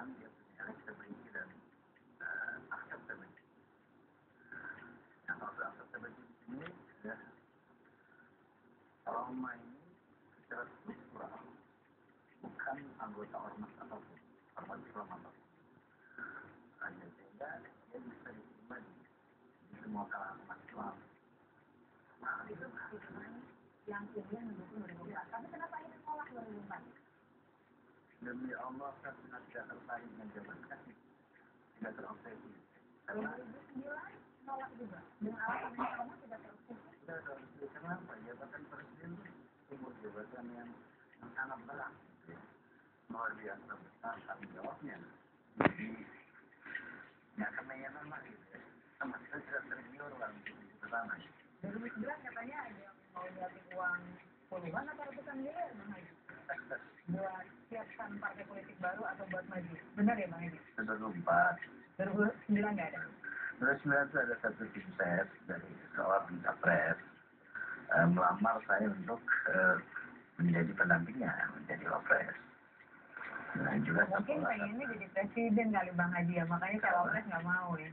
Islam dia punya acceptability dan acceptability. Yang maksud acceptability di sini ya, Roma ini secara struktural bukan anggota ormas apapun, ormas Islam apapun. Hanya sehingga dia bisa diterima di semua kalangan umat Islam. Nah, itu yang kemudian mendukung 2004. Tapi kenapa ini tolak 2004? Demi Allah saya tidak tertarik dengan jabatan, tidak terobsesi. Karena 2009 nolak juga dengan alasan yang sama tidak terobsesi. tidak terobsesi. Kenapa? Jabatan presiden itu sebuah jabatan yang sangat berat, gitu ya. Luar biasa besar tanggung jawabnya. Jadi ya karena ya memang gitu ya. Sama kita tidak tergiur lah untuk ke sana. 2009 katanya ada yang mau nyiapin uang puluhan atau ratusan miliar Bang Haji buat siapkan partai politik baru atau buat maju. Benar ya Bang Haji? 2004. 2009 nggak ada? 2009 itu ada satu tim ses dari seorang capres melamar saya untuk menjadi pendampingnya, menjadi wapres. Nah, juga mungkin pengennya jadi presiden kali Bang Haji ya, makanya cawapres nggak mau ya.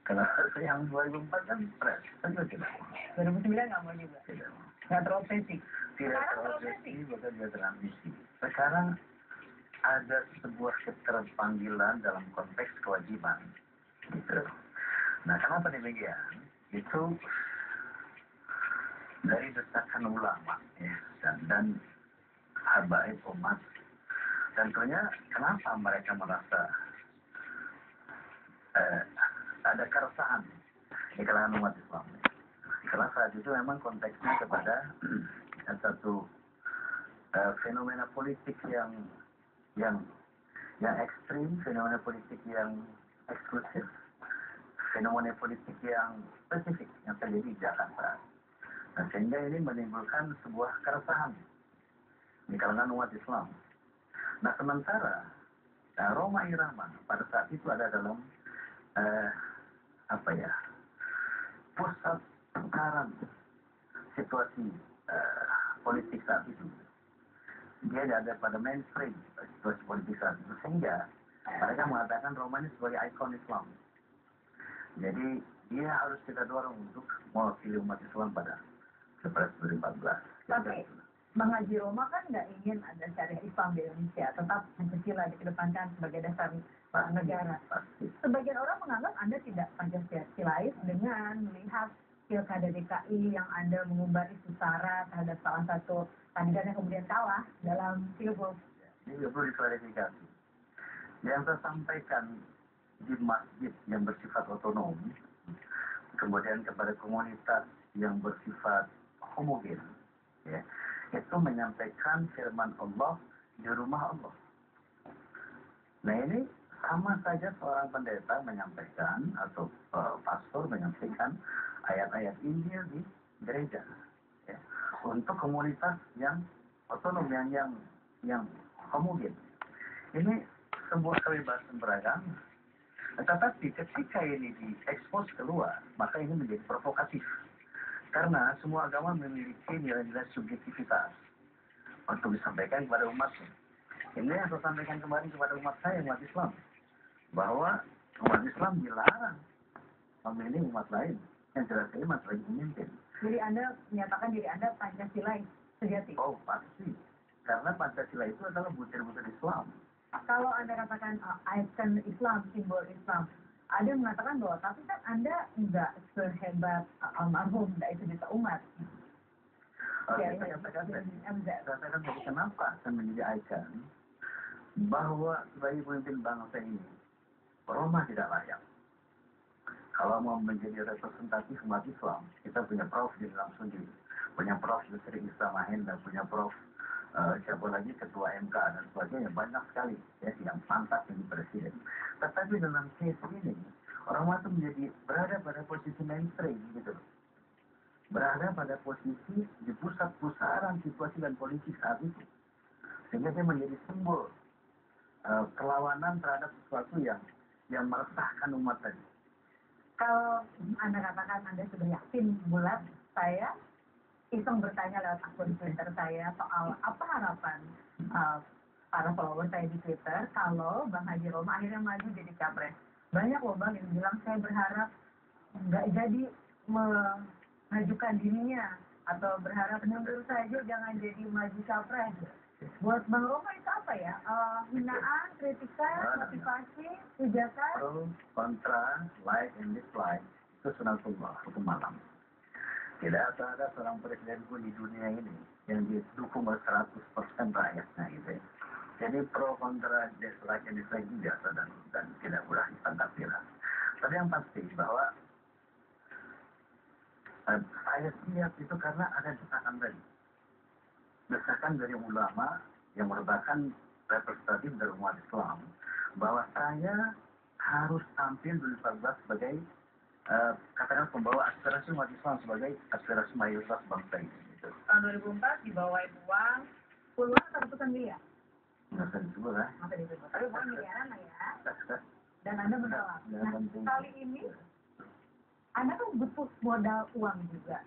Kalau yang 2004 kan pres, kan juga tidak mau. 2009 nggak mau juga? Tidak mau. Nggak terobsesi? Tidak terobsesi, bukan dia terambisi. Sekarang ada sebuah keterpanggilan dalam konteks kewajiban. Gitu. Nah, kenapa demikian? Itu dari desakan ulama ya, dan habaib umat. Tentunya kenapa mereka merasa ada keresahan di kalangan umat Islam. Karena saat itu memang konteksnya kepada satu fenomena politik yang ekstrim, fenomena politik yang eksklusif, fenomena politik yang spesifik yang terjadi di Jakarta. Nah, sehingga ini menimbulkan sebuah keresahan di kalangan umat Islam. Nah, sementara Roma Irama pada saat itu ada dalam pusat tekanan situasi politik saat itu. Dia ada pada mainstream situasi politik saat itu, sehingga mereka mengatakan Roma ini sebagai ikon Islam. Jadi dia harus kita dorong untuk mewakili umat Islam pada Pilpres 2014. Tapi Bang Haji, Roma kan nggak ingin ada syariah Islam di Indonesia, tetap Pancasila dikedepankan sebagai dasar negara. Pasti. Sebagian orang menganggap Anda tidak Pancasilais dengan melihat Pilkada DKI yang Anda mengumbar isu sara terhadap salah satu kandidat yang kemudian kalah dalam pilgub. Ini perlu diklarifikasi. Yang saya sampaikan di masjid yang bersifat otonom, kemudian kepada komunitas yang bersifat homogen, ya, itu menyampaikan firman Allah di rumah Allah. Nah, ini sama saja seorang pendeta menyampaikan atau pastor menyampaikan ayat-ayat Injil di gereja, ya, untuk komunitas yang otonom, yang homogen. Ini sebuah kebebasan beragama. Tetapi ketika ini diekspos keluar, maka ini menjadi provokatif. Karena semua agama memiliki nilai-nilai subjektivitas untuk disampaikan kepada umatnya. Ini yang saya sampaikan kemarin kepada umat saya, umat Islam. Bahwa umat Islam dilarang memilih umat lain yang tidak terima sebagai pemimpin. Jadi Anda menyatakan diri Anda Pancasilais sejati? Oh, pasti. Karena Pancasila itu adalah butir-butir Islam. Kalau Anda katakan ikon Islam, simbol Islam, ada yang mengatakan bahwa tapi kan Anda nggak sehebat almarhum, nggak itu juta umat. Saya katakan tadi kenapa saya menjadi ikon, bahwa sebagai pemimpin bangsa ini Roma tidak layak. Kalau mau menjadi representatif umat Islam, kita punya Prof. Jadi langsung punya Prof. Yusri Islam Mahendra, punya Prof. Siapa lagi ketua MK dan sebagainya, banyak sekali ya yang pantas menjadi presiden. Tetapi dalam case ini orang itu menjadi berada pada posisi mainstream gitu, berada pada posisi di pusat pusaran situasi dan politik saat itu, sehingga dia menjadi simbol perlawanan terhadap sesuatu yang meresahkan umat tadi. Kalau Anda katakan Anda sudah yakin bulat, saya iseng bertanya lewat akun Twitter saya soal apa harapan para follower saya di Twitter kalau Bang Haji Roma akhirnya maju jadi capres. Banyak loh Bang yang bilang saya berharap nggak jadi mengajukan dirinya atau berharap mundur saja jangan jadi maju capres. Buat Bang Roma itu apa ya? Hinaan, kritikan, motivasi, pijakan? Pro, kontra, like and dislike itu sunatullah, hukum malam. Tidak ada seorang presiden pun di dunia ini yang didukung oleh 100% rakyatnya gitu ya. Jadi pro, kontra, dislike and dislike itu biasa dan tidak mudah ditanggapi lah. Tapi yang pasti bahwa saya siap itu karena ada desakan tadi. Desakan dari ulama yang merupakan representatif dari umat Islam bahwa saya harus tampil 2014 sebagai katakan pembawa aspirasi umat Islam sebagai aspirasi mayoritas bangsa ini. Gitu. Tahun 2004 dibawain uang puluhan atau ratusan miliar. Nggak usah disebut lah. Nggak usah disebut. Tapi bukan miliaran lah ya. Dan Anda menolak. Nah, kali ini Anda kan butuh modal uang juga.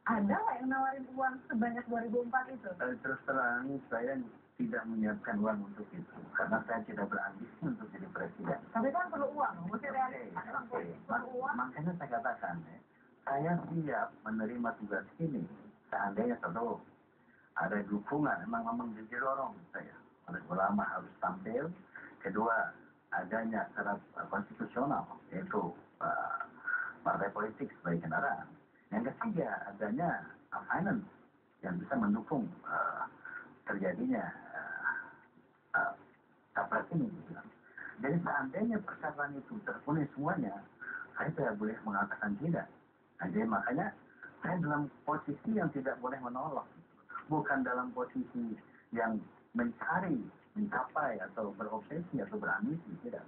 Ada nggak yang nawarin uang sebanyak 2004 itu? Terus terang, saya tidak menyiapkan uang untuk itu. Karena saya tidak berambisi untuk jadi presiden. Tapi kan perlu uang, mesti realistis. Perlu uang. Makanya saya katakan, saya siap menerima tugas ini. Seandainya satu, ada dukungan, memang didorong saya. Oleh ulama harus tampil. Kedua, adanya syarat konstitusional, yaitu partai politik sebagai kendaraan. Yang ketiga, adanya finance yang bisa mendukung terjadinya capres ini. Gitu. Jadi seandainya persyaratan itu terpenuhi semuanya, saya tidak boleh mengatakan tidak. Nah, jadi makanya saya dalam posisi yang tidak boleh menolak. Bukan dalam posisi yang mencari, mencapai, atau berobsesi, atau berambisi. Tidak.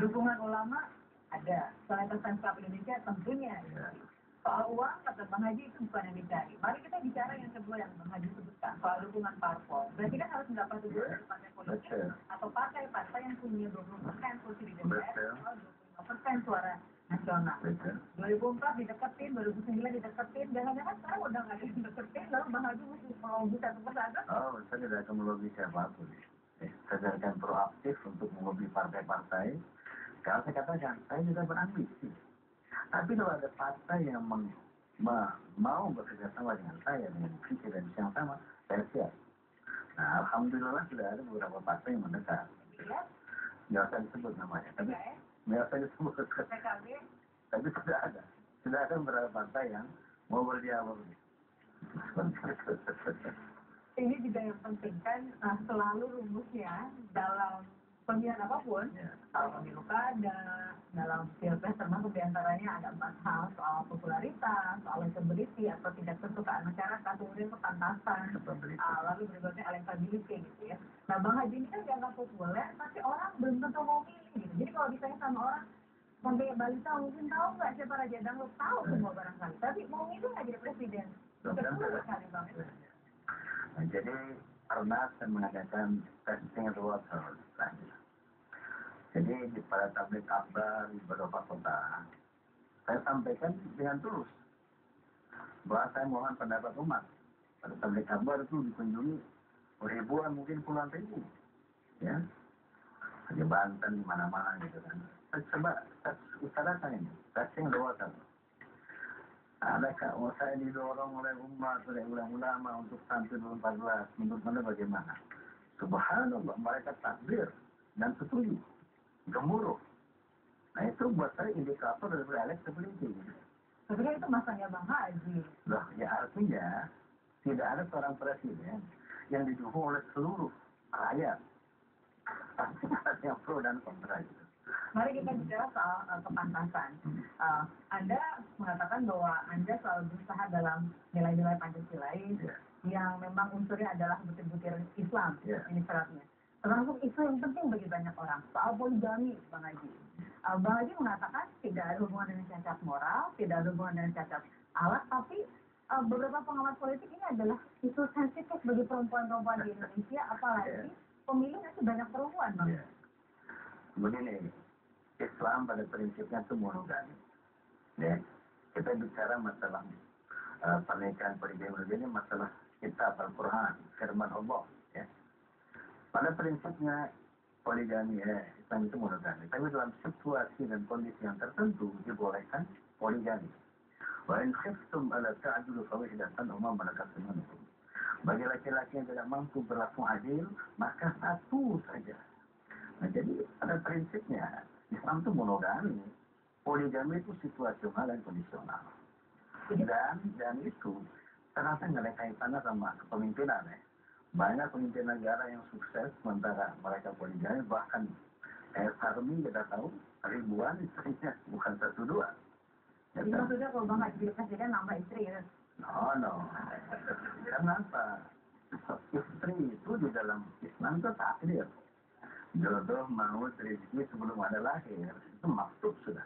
Dukungan ulama ada. Solidaritas Club Indonesia tentunya. Ya. Soal uang, kata Bang Haji itu bukan yang dicari. Mari kita bicara yang kedua yang Bang Haji sebutkan, soal dukungan parpol. Berarti kan harus mendapat dukungan dari partai politik atau partai-partai yang punya 20% kursi di DPR atau 25% suara nasional. 2004 dideketin, 2009 dideketin, jangan-jangan sekarang udah nggak ada yang dideketin, lalu Bang Haji mesti melobi satu persatu. Oh, saya tidak akan melobi siapapun. Saya akan proaktif untuk melobi partai-partai. Kalau saya katakan, saya juga berambisi. Tapi kalau ada partai yang mau bekerja sama dengan saya, dengan visi dan misi yang sama, saya siap. Nah, alhamdulillah sudah ada beberapa partai yang mendekat. Iya. Nggak usah disebut namanya. Tapi nggak usah disebut. PKB. Tapi sudah ada. Sudah ada beberapa partai yang mau berdialog. Ini juga yang penting kan selalu rumusnya dalam pemilihan apapun, pemilu kada, dalam pilpres termasuk diantaranya ada 4 hal, soal popularitas, soal elektability atau tidak kesukaan masyarakat, kemudian kepantasan, lalu berikutnya elektability gitu ya. Nah Bang Haji ini kan dianggap populer, tapi orang belum tentu mau pilih gitu. Jadi kalau ditanya sama orang, sampai balita mungkin tahu nggak siapa Raja Dangdut, tahu semua barangkali, tapi mau milih nggak jadi presiden? Betul sekali Bang. Nah, jadi pernah saya mengadakan testing the water. Jadi pada tablik akbar di beberapa kota, saya sampaikan dengan tulus bahwa saya mohon pendapat umat. Pada tablik akbar itu dikunjungi ribuan, mungkin puluhan ribu, ya, di Banten di mana-mana gitu kan. Saya coba utarakan ini, testing the water. Adakah saya didorong oleh umat, oleh ulama untuk tampil 2014? Menurut Anda bagaimana? Subhanallah, mereka takbir dan setuju, gemuruh. Nah itu buat saya indikator dari elektability. Sebenarnya itu masanya Bang Haji. Loh, ya artinya tidak ada seorang presiden yang didukung oleh seluruh rakyat. Pasti ada yang pro dan kontra gitu. Mari kita bicara soal kepantasan. Anda mengatakan bahwa Anda selalu berusaha dalam nilai-nilai Pancasilais yang memang unsurnya adalah butir-butir Islam, ini syaratnya. Termasuk isu yang penting bagi banyak orang, soal poligami, Bang Haji. Bang Haji mengatakan tidak ada hubungan dengan cacat moral, tidak ada hubungan dengan cacat alat, tapi beberapa pengamat politik ini adalah isu sensitif bagi perempuan-perempuan di Indonesia, apalagi pemilih masih banyak perempuan, Bang. Begini, Islam pada prinsipnya itu monogami. Ya, kita bicara masalah pernikahan poligami ini masalah kitab Al-Quran, firman Allah. Ya. Pada prinsipnya poligami ya, Islam itu monogami. Tapi dalam situasi dan kondisi yang tertentu dibolehkan poligami. Wa in khiftum ala ta'dilu fawahidatan aw ma malakat aymanukum. Bagi laki-laki yang tidak mampu berlaku adil, maka satu saja. Nah, jadi pada prinsipnya Islam itu monogami. Poligami itu situasional dan kondisional. Dan itu ternyata nggak ada kaitannya sama kepemimpinan ya. Banyak pemimpin negara yang sukses sementara mereka poligami, bahkan kayak Sarmi kita tahu ribuan istrinya, bukan satu dua. Jadi maksudnya kalau Bang Haji jadi presiden nambah istri ya? No. Kenapa? Istri itu di dalam Islam itu takdir. Jodoh maut rezeki sebelum ada lahir itu maksud sudah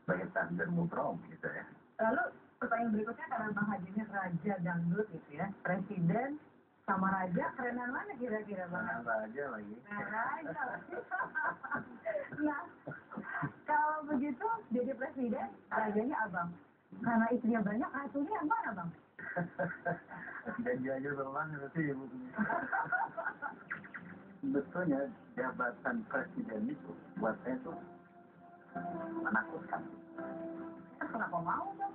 sebagai takdir mubrom gitu ya. Lalu pertanyaan berikutnya, karena Bang Haji ini raja dangdut gitu ya, presiden sama raja, kerenan mana kira-kira Bang? Raja lagi. Raja. Nah, kalau begitu jadi presiden, rajanya abang. Karena istrinya banyak, asuhnya yang mana Bang? Janji aja berulang berarti ibu. Sebetulnya jabatan presiden itu buat saya itu menakutkan. Kenapa mau Bang?